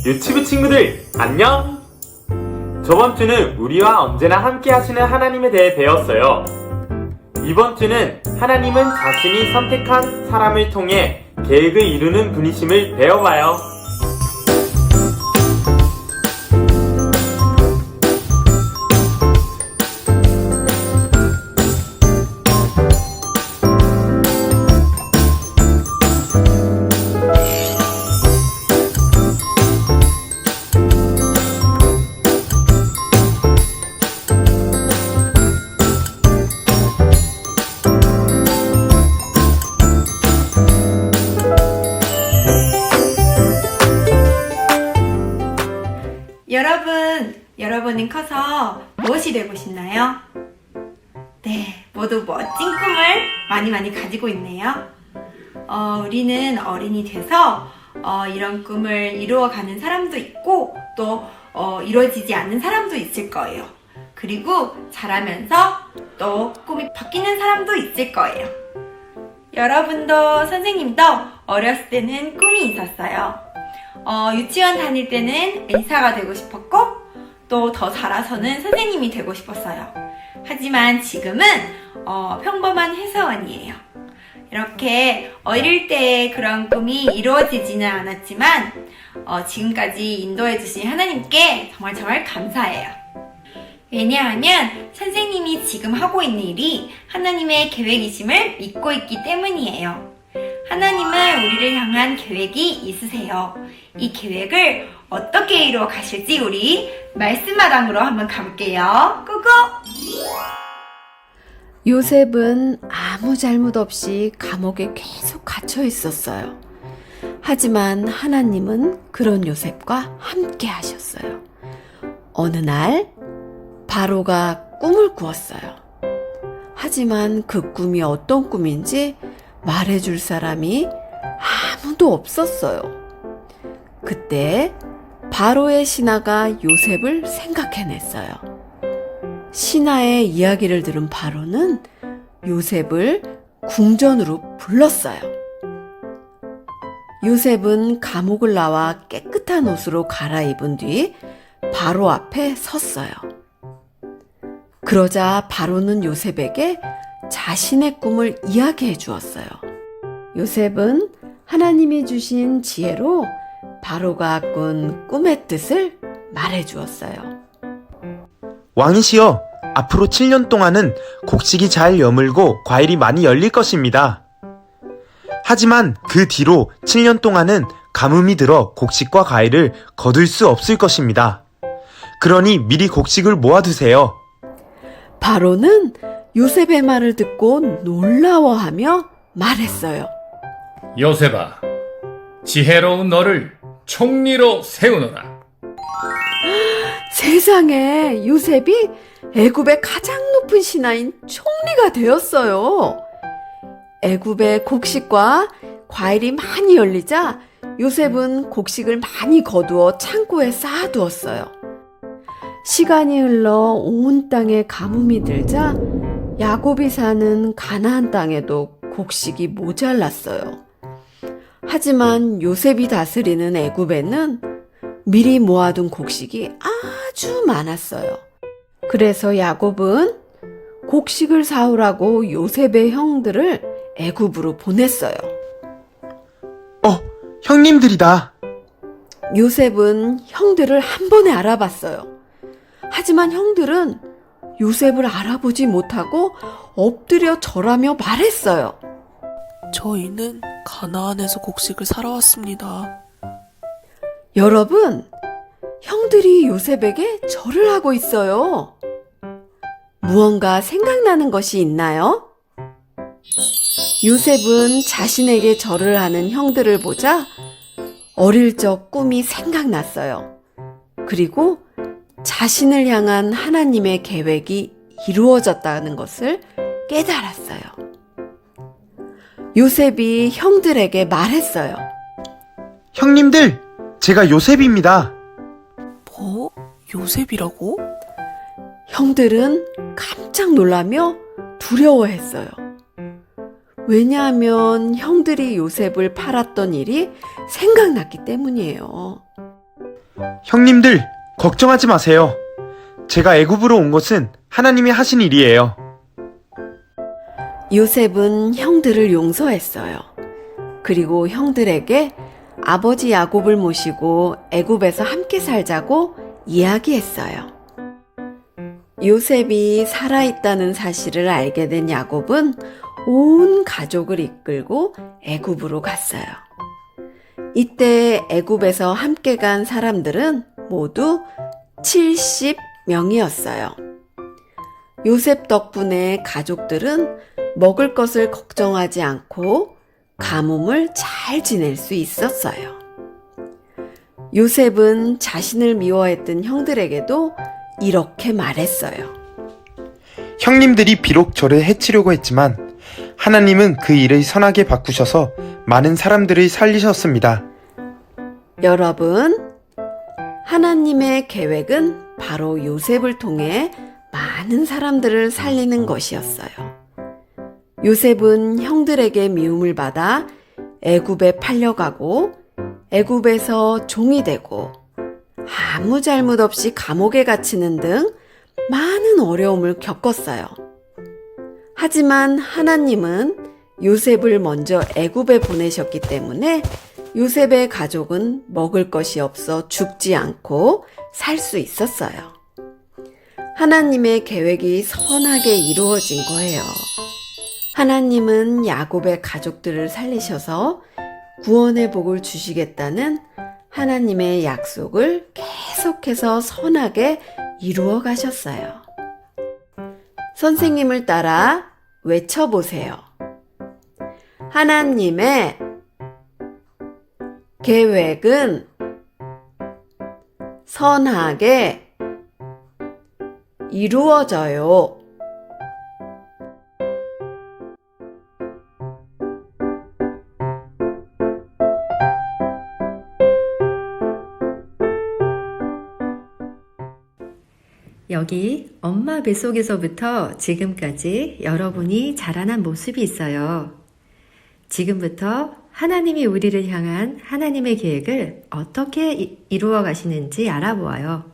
유치부 친구들, 안녕! 저번 주는 우리와 언제나 함께 하시는 하나님에 대해 배웠어요. 이번 주는 하나님은 자신이 선택한 사람을 통해 계획을 이루는 분이심을 배워봐요. 여러분은 커서 무엇이 되고 싶나요? 네, 모두 멋진 꿈을 많이 가지고 있네요. 우리는 어른이 돼서 이런 꿈을 이루어가는 사람도 있고 또 이루어지지 않는 사람도 있을 거예요. 그리고 자라면서 또 꿈이 바뀌는 사람도 있을 거예요. 여러분도 선생님도 어렸을 때는 꿈이 있었어요. 유치원 다닐 때는 의사가 되고 싶었고 또 더 자라서는 선생님이 되고 싶었어요. 하지만 지금은 평범한 회사원이에요. 이렇게 어릴 때 그런 꿈이 이루어지지는 않았지만 지금까지 인도해 주신 하나님께 정말 감사해요. 왜냐하면 선생님이 지금 하고 있는 일이 하나님의 계획이심을 믿고 있기 때문이에요. 하나님은 우리를 향한 계획이 있으세요. 이 계획을 어떻게 이루어 가실지 우리 말씀마당으로 한번 가볼게요. 고고! 요셉은 아무 잘못 없이 감옥에 계속 갇혀 있었어요. 하지만 하나님은 그런 요셉과 함께 하셨어요. 어느 날 바로가 꿈을 꾸었어요. 하지만 그 꿈이 어떤 꿈인지 말해줄 사람이 아무도 없었어요. 그때 바로의 신하가 요셉을 생각해냈어요. 신하의 이야기를 들은 바로는 요셉을 궁전으로 불렀어요. 요셉은 감옥을 나와 깨끗한 옷으로 갈아입은 뒤 바로 앞에 섰어요. 그러자 바로는 요셉에게 자신의 꿈을 이야기해 주었어요. 요셉은 하나님이 주신 지혜로 바로가 꾼 꿈의 뜻을 말해 주었어요. 왕이시여, 앞으로 7년 동안은 곡식이 잘 여물고 과일이 많이 열릴 것입니다. 하지만 그 뒤로 7년 동안은 가뭄이 들어 곡식과 과일을 거둘 수 없을 것입니다. 그러니 미리 곡식을 모아두세요. 바로는 요셉의 말을 듣고 놀라워하며 말했어요. 요셉아, 지혜로운 너를 총리로 세우노라. 세상에, 요셉이 애굽의 가장 높은 신하인 총리가 되었어요. 애굽의 곡식과 과일이 많이 열리자 요셉은 곡식을 많이 거두어 창고에 쌓아두었어요. 시간이 흘러 온 땅에 가뭄이 들자 야곱이 사는 가나안 땅에도 곡식이 모자랐어요. 하지만 요셉이 다스리는 애굽에는 미리 모아둔 곡식이 아주 많았어요. 그래서 야곱은 곡식을 사오라고 요셉의 형들을 애굽으로 보냈어요. 형님들이다. 요셉은 형들을 한 번에 알아봤어요. 하지만 형들은 요셉을 알아보지 못하고 엎드려 절하며 말했어요. 저희는 가나안에서 곡식을 사러 왔습니다. 여러분, 형들이 요셉에게 절을 하고 있어요. 무언가 생각나는 것이 있나요? 요셉은 자신에게 절을 하는 형들을 보자 어릴 적 꿈이 생각났어요. 그리고 자신을 향한 하나님의 계획이 이루어졌다는 것을 깨달았어요. 요셉이 형들에게 말했어요. 형님들, 제가 요셉입니다. 뭐? 요셉이라고? 형들은 깜짝 놀라며 두려워했어요. 왜냐하면 형들이 요셉을 팔았던 일이 생각났기 때문이에요. 형님들, 걱정하지 마세요. 제가 애굽으로 온 것은 하나님이 하신 일이에요. 요셉은 형들을 용서했어요. 그리고 형들에게 아버지 야곱을 모시고 애굽에서 함께 살자고 이야기했어요. 요셉이 살아있다는 사실을 알게 된 야곱은 온 가족을 이끌고 애굽으로 갔어요. 이때 애굽에서 함께 간 사람들은 모두 70명이었어요. 요셉 덕분에 가족들은 먹을 것을 걱정하지 않고 가뭄을 잘 지낼 수 있었어요. 요셉은 자신을 미워했던 형들에게도 이렇게 말했어요. 형님들이 비록 저를 해치려고 했지만 하나님은 그 일을 선하게 바꾸셔서 많은 사람들을 살리셨습니다. 여러분, 하나님의 계획은 바로 요셉을 통해 많은 사람들을 살리는 것이었어요. 요셉은 형들에게 미움을 받아 애굽에 팔려가고 애굽에서 종이 되고 아무 잘못 없이 감옥에 갇히는 등 많은 어려움을 겪었어요. 하지만 하나님은 요셉을 먼저 애굽에 보내셨기 때문에 요셉의 가족은 먹을 것이 없어 죽지 않고 살 수 있었어요. 하나님의 계획이 선하게 이루어진 거예요. 하나님은 야곱의 가족들을 살리셔서 구원의 복을 주시겠다는 하나님의 약속을 계속해서 선하게 이루어 가셨어요. 선생님을 따라 외쳐보세요. 하나님의 계획은 선하게 이루어져요. 여기 엄마 뱃속에서부터 지금까지 여러분이 자라난 모습이 있어요. 지금부터 하나님이 우리를 향한 하나님의 계획을 어떻게 이루어 가시는지 알아보아요.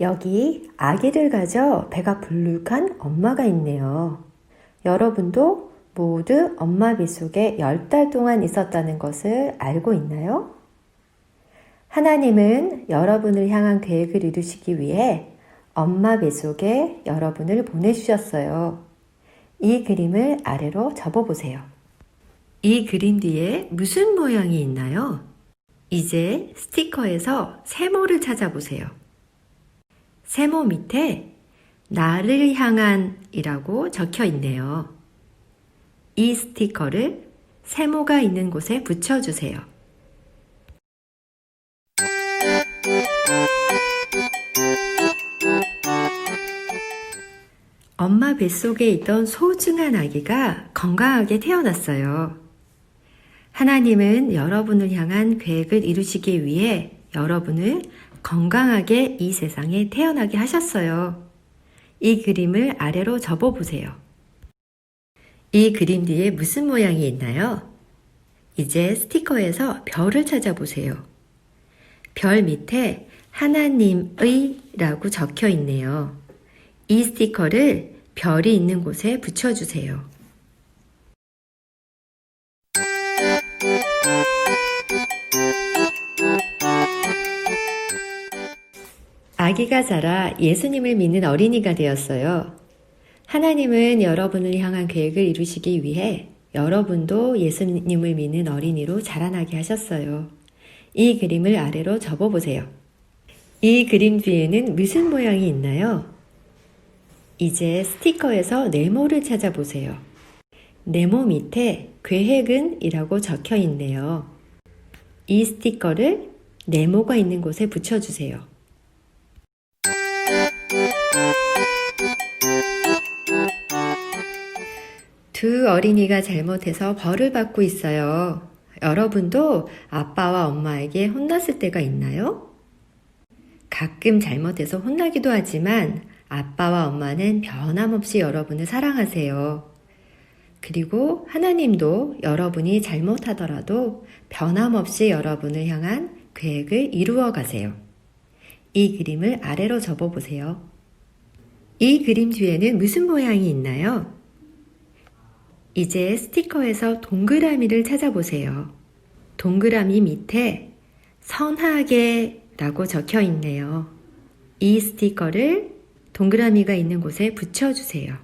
여기 아기를 가져 배가 불룩한 엄마가 있네요. 여러분도 모두 엄마 뱃속에 10달 동안 있었다는 것을 알고 있나요? 하나님은 여러분을 향한 계획을 이루시기 위해 엄마 뱃속에 여러분을 보내주셨어요. 이 그림을 아래로 접어보세요. 이 그림 뒤에 무슨 모양이 있나요? 이제 스티커에서 세모를 찾아보세요. 세모 밑에 나를 향한 이라고 적혀 있네요. 이 스티커를 세모가 있는 곳에 붙여주세요. 엄마 뱃속에 있던 소중한 아기가 건강하게 태어났어요. 하나님은 여러분을 향한 계획을 이루시기 위해 여러분을 건강하게 이 세상에 태어나게 하셨어요. 이 그림을 아래로 접어보세요. 이 그림 뒤에 무슨 모양이 있나요? 이제 스티커에서 별을 찾아보세요. 별 밑에 하나님의 라고 적혀 있네요. 이 스티커를 별이 있는 곳에 붙여주세요. 아기가 자라 예수님을 믿는 어린이가 되었어요. 하나님은 여러분을 향한 계획을 이루시기 위해 여러분도 예수님을 믿는 어린이로 자라나게 하셨어요. 이 그림을 아래로 접어보세요. 이 그림 뒤에는 무슨 모양이 있나요? 이제 스티커에서 네모를 찾아보세요. 네모 밑에 계획은 이라고 적혀 있네요. 이 스티커를 네모가 있는 곳에 붙여주세요. 두 어린이가 잘못해서 벌을 받고 있어요. 여러분도 아빠와 엄마에게 혼났을 때가 있나요? 가끔 잘못해서 혼나기도 하지만 아빠와 엄마는 변함없이 여러분을 사랑하세요. 그리고 하나님도 여러분이 잘못하더라도 변함없이 여러분을 향한 계획을 이루어 가세요. 이 그림을 아래로 접어 보세요. 이 그림 뒤에는 무슨 모양이 있나요? 이제 스티커에서 동그라미를 찾아보세요. 동그라미 밑에 선하게 라고 적혀 있네요. 이 스티커를 동그라미가 있는 곳에 붙여주세요.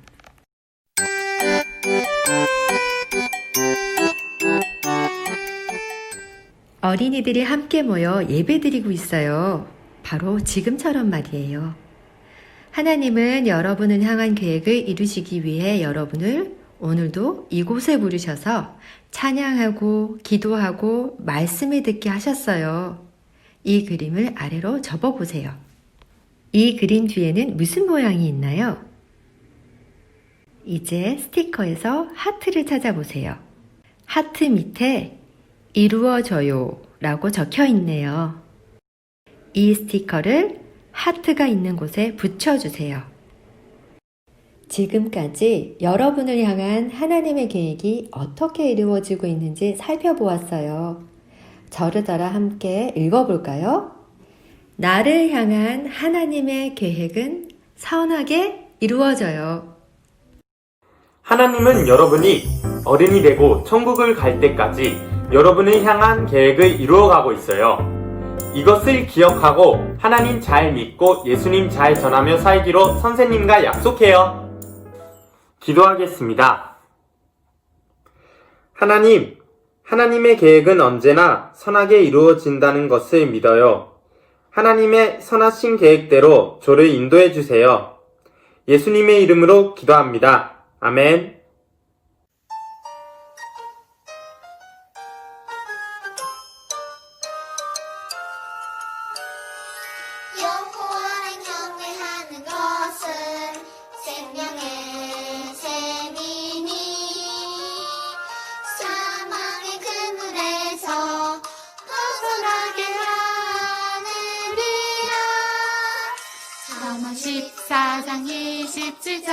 어린이들이 함께 모여 예배드리고 있어요. 바로 지금처럼 말이에요. 하나님은 여러분을 향한 계획을 이루시기 위해 여러분을 오늘도 이곳에 부르셔서 찬양하고 기도하고 말씀을 듣게 하셨어요. 이 그림을 아래로 접어보세요. 이 그림 뒤에는 무슨 모양이 있나요? 이제 스티커에서 하트를 찾아보세요. 하트 밑에 이루어져요 라고 적혀 있네요. 이 스티커를 하트가 있는 곳에 붙여주세요. 지금까지 여러분을 향한 하나님의 계획이 어떻게 이루어지고 있는지 살펴보았어요. 저를 따라 함께 읽어볼까요? 나를 향한 하나님의 계획은 선하게 이루어져요. 하나님은 여러분이 어른이 되고 천국을 갈 때까지 여러분을 향한 계획을 이루어가고 있어요. 이것을 기억하고 하나님 잘 믿고 예수님 잘 전하며 살기로 선생님과 약속해요. 기도하겠습니다. 하나님, 하나님의 계획은 언제나 선하게 이루어진다는 것을 믿어요. 하나님의 선하신 계획대로 저를 인도해 주세요. 예수님의 이름으로 기도합니다. 아멘. 여호와를 경외하는 것은 생명의 샘이니 사망의 그물에서 벗어나게 하느니라. 잠언 14장 27절.